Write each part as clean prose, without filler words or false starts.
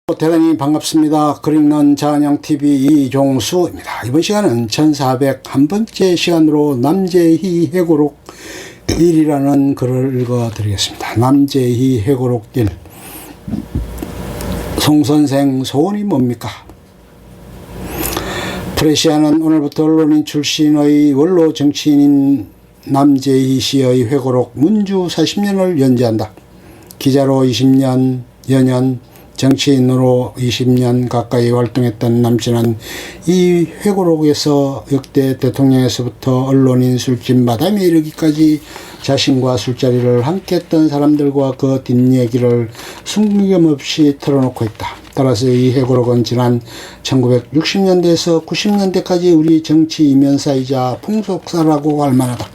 대단히 반갑습니다. 그릭런 자연양TV 이종수입니다. 이번 시간은 1401번째 시간으로 남재희 회고록 1이라는 글을 읽어드리겠습니다. 남재희 회고록 1. 송선생 소원이 뭡니까? 프레시아는 오늘부터 언론인 출신의 원로 정치인인 남재희 씨의 회고록 문주 40년을 연재한다. 기자로 20년, 연연, 정치인으로 20년 가까이 활동했던 남씨는 이 회고록에서 역대 대통령에서부터 언론인 술집 마담에 이르기까지 자신과 술자리를 함께 했던 사람들과 그 뒷얘기를 숨김없이 털어놓고 있다. 따라서 이 회고록은 지난 1960년대에서 90년대까지 우리 정치 이면사이자 풍속사라고 할 만하다.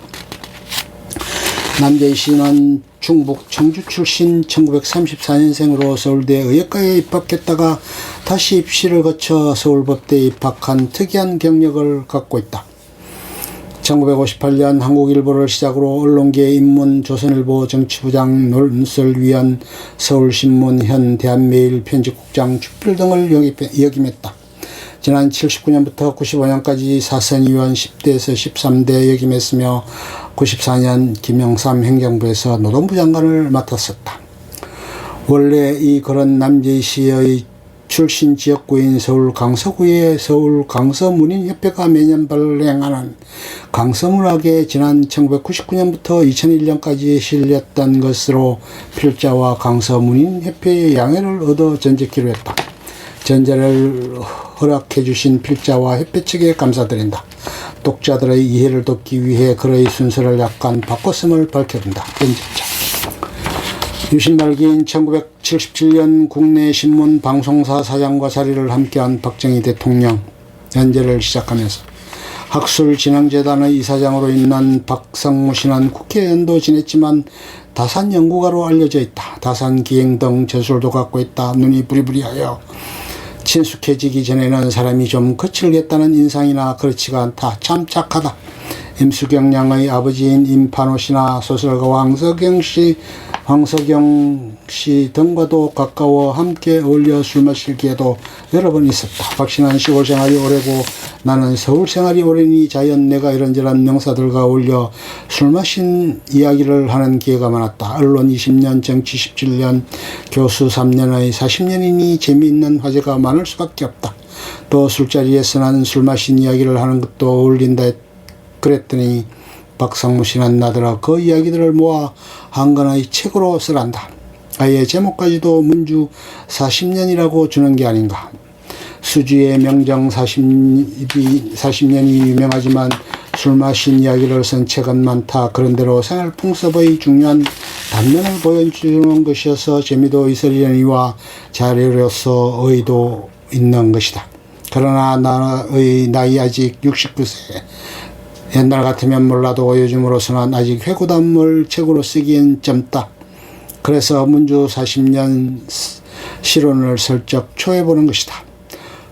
남재희 씨는 충북 청주 출신 1934년생으로 서울대 의학과에 입학했다가 다시 입시를 거쳐 서울법대에 입학한 특이한 경력을 갖고 있다. 1958년 한국일보를 시작으로 언론계 입문, 조선일보 정치부장, 논설위원, 서울신문, 현 대한매일 편집국장, 주필 등을 역임했다. 지난 79년부터 95년까지 사선의원 10대에서 13대 역임했으며 94년 김영삼 행정부에서 노동부 장관을 맡았었다. 원래 이 글은 남재희 씨의 출신 지역구인 서울 강서구의 서울 강서문인협회가 매년 발행하는 강서문학에 지난 1999년부터 2001년까지 실렸던 것으로 필자와 강서문인협회의 양해를 얻어 전제키로 했다. 전제를 허락해 주신 필자와 협회 측에 감사드린다. 독자들의 이해를 돕기 위해 글의 순서를 약간 바꿨음을 밝혀둔다. 편집자. 유신 말기인 1977년 국내 신문 방송사 사장과 자리를 함께한 박정희 대통령 연재를 시작하면서 학술진흥재단의 이사장으로 있는 박상무 씨는 국회의원도 지냈지만 다산 연구가로 알려져 있다. 다산 기행 등 저술도 갖고 있다. 눈이 부리부리하여 친숙해지기 전에는 사람이 좀 거칠겠다는 인상이나 그렇지가 않다. 참 착하다. 임수경 양의 아버지인 임판호 씨나 소설가 황석영 씨 등과도 가까워 함께 어울려 술 마실 기회도 여러 번 있었다. 박 씨는 시골 생활이 오래고 나는 서울 생활이 오래니 자연 내가 이런저런 명사들과 어울려 술 마신 이야기를 하는 기회가 많았다. 언론 20년, 정치 17년, 교수 3년의 40년이니 재미있는 화제가 많을 수밖에 없다. 또 술자리에서는 술 마신 이야기를 하는 것도 어울린다 그랬더니 박상무 씨는 나더러 그 이야기들을 모아 한 권의 책으로 쓰란다. 아예 제목까지도 문주 40년이라고 주는 게 아닌가. 수주의 명정 40년이 유명하지만 술 마신 이야기를 쓴 책은 많다. 그런대로 생활 풍습의 중요한 단면을 보여주는 것이어서 재미도 있으려니와 자료로서 의도 있는 것이다. 그러나 나의 나이 아직 69세. 옛날 같으면 몰라도 요즘으로서는 아직 회고담을 책으로 쓰기엔 젊다. 그래서 문주 40년 실론을 슬쩍 초해보는 것이다.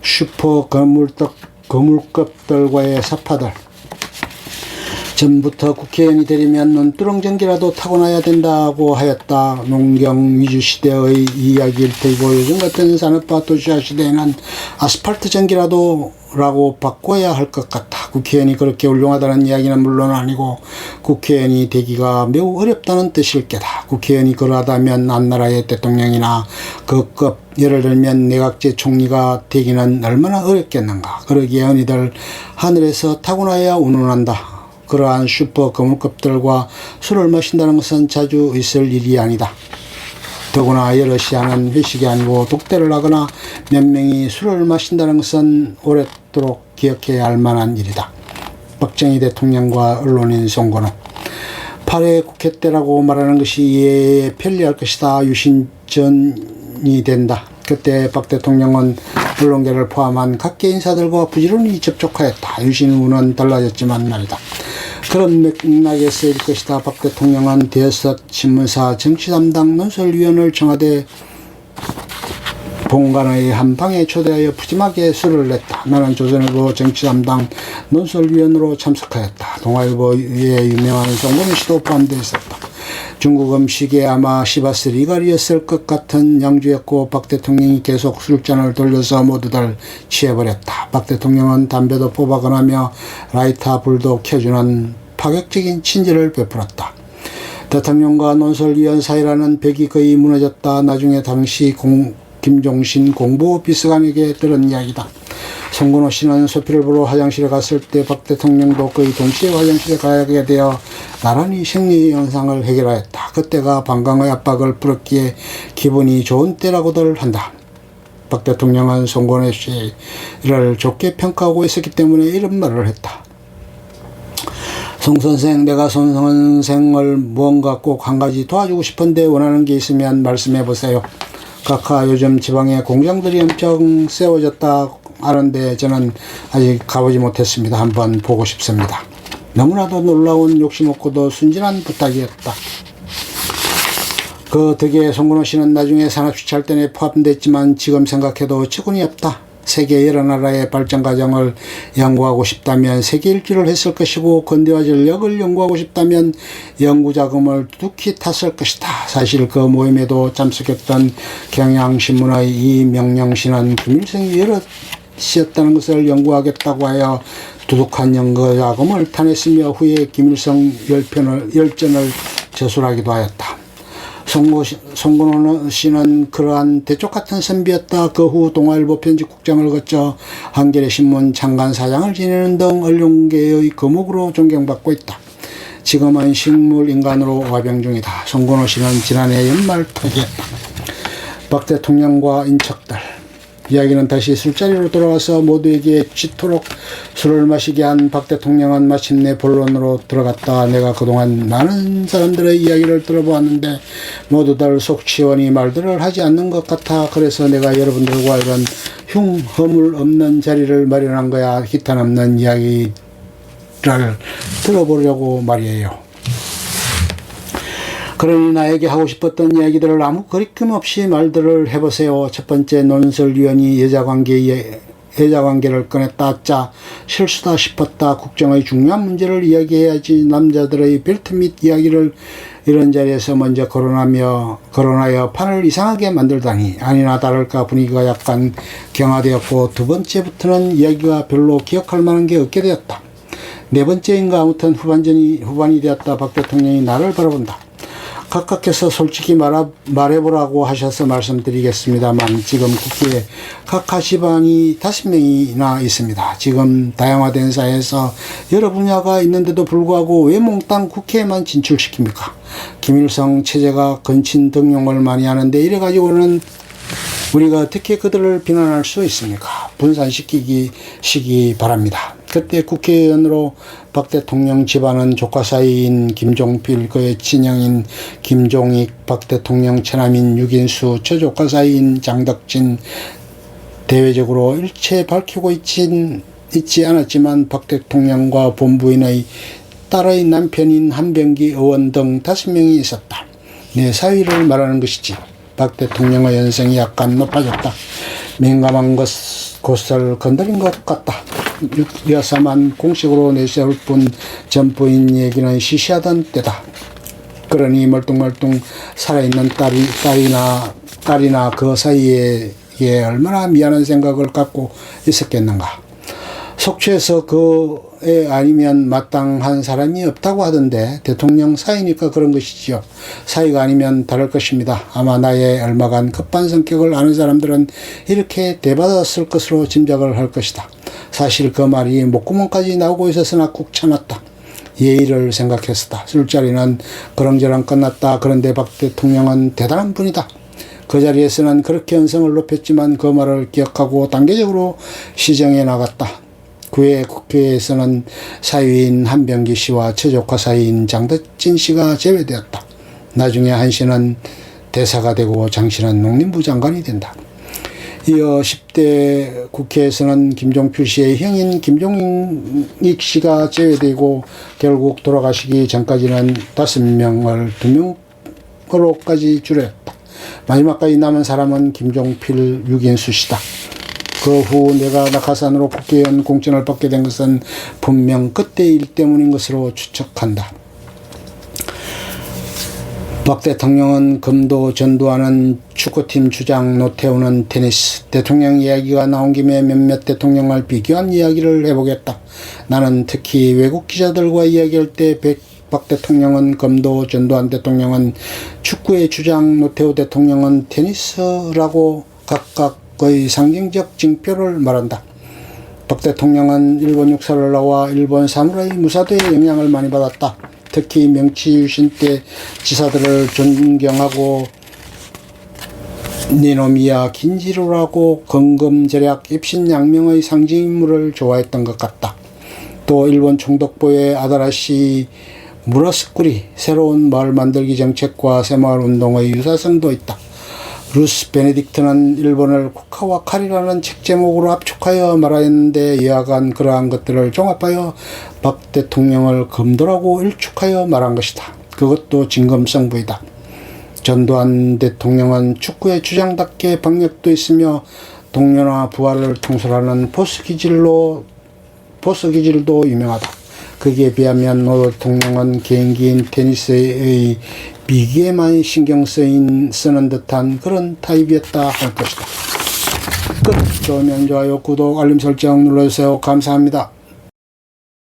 슈퍼 거물급들과의 사파들. 전부터 국회의원이 되려면 눈두렁전기라도 타고나야 된다고 하였다. 농경 위주 시대의 이야기일 테고 요즘 같은 산업화 도시화 시대에는 아스팔트 전기라도 라고 바꿔야 할 것 같다. 국회의원이 그렇게 훌륭하다는 이야기는 물론 아니고 국회의원이 되기가 매우 어렵다는 뜻일 게다. 국회의원이 그러하다면 한나라의 대통령이나 그 급 예를 들면 내각제 총리가 되기는 얼마나 어렵겠는가. 그러기에 언니들 하늘에서 타고나야 운운한다. 그러한 슈퍼 거물급들과 술을 마신다는 것은 자주 있을 일이 아니다. 더구나 여럿이 하는 회식이 아니고 독대를 하거나 몇 명이 술을 마신다는 것은 오랫도록 기억해야 할 만한 일이다. 박정희 대통령과 언론인 송건호. 8회 국회 때라고 말하는 것이 이해에 편리할 것이다. 유신 전이 된다. 그때 박 대통령은 언론계를 포함한 각계 인사들과 부지런히 접촉하였다. 유신 후는 달라졌지만 말이다. 그런 맥락에 쓰일 것이다. 박 대통령은 대여섯 신문사 정치담당 논설위원을 청와대 본관의 한 방에 초대하여 푸짐하게 술을 냈다. 나는 조선일보 정치담당 논설위원으로 참석하였다. 동아일보의 유명한 송건희 씨도 포함되어 있었다. 중국 음식에 아마 시바스리갈이었을 것 같은 양주였고 박 대통령이 계속 술잔을 돌려서 모두들 취해버렸다. 박 대통령은 담배도 뽑아가며 라이터 불도 켜주는 파격적인 친절을 베풀었다. 대통령과 논설위원 사이라는 벽이 거의 무너졌다. 나중에 당시 김종신 공보 비서관에게 들은 이야기다. 송건호 씨는 소피를 보러 화장실에 갔을 때 박 대통령도 거의 동시에 화장실에 가게 되어 나란히 생리 현상을 해결하였다. 그때가 방광의 압박을 풀었기에 기분이 좋은 때라고들 한다. 박 대통령은 송건호 씨를 좋게 평가하고 있었기 때문에 이런 말을 했다. 송 선생, 내가 손 선생을 무언가 꼭 한 가지 도와주고 싶은데 원하는 게 있으면 말씀해 보세요. 각하 요즘 지방에 공장들이 엄청 세워졌다 하는데 저는 아직 가보지 못했습니다. 한번 보고 싶습니다. 너무나도 놀라운 욕심 없고도 순진한 부탁이었다. 그 덕에 송건호 씨는 나중에 산업시찰단에 포함됐지만 지금 생각해도 처군이 없다. 세계 여러 나라의 발전 과정을 연구하고 싶다면 세계 일주를 했을 것이고 건대와 전력을 연구하고 싶다면 연구자금을 두둑히 탔을 것이다. 사실 그 모임에도 참석했던 경향신문의 이명령 씨는 김일성이 여럿이었다는 것을 연구하겠다고 하여 두둑한 연구자금을 타냈으며 후에 김일성 열전을 저술하기도 하였다. 송건호 씨는 그러한 대쪽 같은 선비였다. 그 후 동아일보 편집국장을 거쳐 한겨레 신문 창간사장을 지내는 등 언론계의 거목으로 존경받고 있다. 지금은 식물인간으로 와병 중이다. 송건호 씨는 지난해 연말 토기에 박 대통령과 인척들 이야기는 다시 술자리로 돌아와서 모두에게 짙도록 술을 마시게 한 박 대통령은 마침내 본론으로 들어갔다. 내가 그동안 많은 사람들의 이야기를 들어보았는데 모두들 속시원히 말들을 하지 않는 것 같아. 그래서 내가 여러분들과 이런 흉허물 없는 자리를 마련한 거야. 기타 남는 이야기를 들어보려고 말이에요. 그러니 나에게 하고 싶었던 이야기들을 아무 거리낌 없이 말들을 해보세요. 첫 번째, 논설위원이 여자관계를 꺼냈다. 짜 실수다 싶었다. 국정의 중요한 문제를 이야기해야지. 남자들의 벨트 및 이야기를 이런 자리에서 먼저 거론하여 판을 이상하게 만들다니. 아니나 다를까 분위기가 약간 경화되었고 두 번째부터는 이야기가 별로 기억할 만한 게 없게 되었다. 네 번째인가 아무튼 후반이 되었다. 박 대통령이 나를 바라본다. 각하께서 솔직히 말해보라고 하셔서 말씀드리겠습니다만 지금 국회에 각하 집안이 5명이나 있습니다. 지금 다양화된 사회에서 여러 분야가 있는데도 불구하고 왜 몽땅 국회에만 진출시킵니까? 김일성 체제가 건친 등용을 많이 하는데 이래가지고는 우리가 어떻게 그들을 비난할 수 있습니까? 분산시키기 바랍니다. 그때 국회의원으로 박 대통령 집안은 조카 사이인 김종필, 그의 친형인 김종익, 박 대통령 처남인 유긴수, 처조카 사이인 장덕진, 대외적으로 일체 밝히고 있지 않았지만 박 대통령과 본부인의 딸의 남편인 한병기 의원 등 5명이 있었다. 내 사위를 말하는 것이지. 박 대통령의 연생이 약간 높아졌다. 민감한 곳을 건드린 것 같다. 여사만 공식으로 내세울 뿐 전부인 얘기는 시시하던 때다. 그러니 멀뚱멀뚱 살아있는 딸이나 그 사이에 얼마나 미안한 생각을 갖고 있었겠는가. 속초에서 그 애 아니면 마땅한 사람이 없다고 하던데 대통령 사이니까 그런 것이지요. 사이가 아니면 다를 것입니다. 아마 나의 얼마간 급한 성격을 아는 사람들은 이렇게 대받았을 것으로 짐작을 할 것이다. 사실 그 말이 목구멍까지 나오고 있었으나 꾹 참았다. 예의를 생각했었다. 술자리는 그렁저렁 끝났다. 그런데 박 대통령은 대단한 분이다. 그 자리에서는 그렇게 언성을 높였지만 그 말을 기억하고 단계적으로 시정해 나갔다. 그해 국회에서는 사위인 한병기 씨와 처조카 사위인 장덕진 씨가 제외되었다. 나중에 한 씨는 대사가 되고 장 씨는 농림부 장관이 된다. 이어 10대 국회에서는 김종필 씨의 형인 김종익 씨가 제외되고 결국 돌아가시기 전까지는 5명을 2명으로까지 줄였다. 마지막까지 남은 사람은 김종필, 유긴수 씨다. 그 후 내가 낙하산으로 국회의원 공천을 받게 된 것은 분명 그때 일 때문인 것으로 추측한다. 박 대통령은 금도 전두환은 축구팀 주장, 노태우는 테니스. 대통령 이야기가 나온 김에 몇몇 대통령을 비교한 이야기를 해보겠다. 나는 특히 외국 기자들과 이야기할 때 박 대통령은 금도, 전두환 대통령은 축구의 주장, 노태우 대통령은 테니스라고 각각의 상징적 징표를 말한다. 박 대통령은 일본 육사를 나와 일본 사무라이 무사도의 영향을 많이 받았다. 특히 명치유신 때 지사들을 존경하고 니노미야 긴지로라고 건금절약 입신양명의 상징인물을 좋아했던 것 같다. 또 일본 총독부의 아다라시 무라스쿠리 새로운 마을 만들기 정책과 새마을 운동의 유사성도 있다. 루스 베네딕트는 일본을 국화와 칼이라는 책 제목으로 압축하여 말하였는데 여하간 그러한 것들을 종합하여 박 대통령을 금도라고 일축하여 말한 것이다. 그것도 진검성부이다. 전두환 대통령은 축구의 주장답게 박력도 있으며 동료나 부하를 통솔하는 보스 기질도 유명하다. 거기에 비하면 노 대통령은 개인기인 테니스의 비기에만 신경 쓰는 듯한 그런 타입이었다 할 것이다. 끝. 좋으면 좋아요, 구독, 알림 설정 눌러주세요. 감사합니다.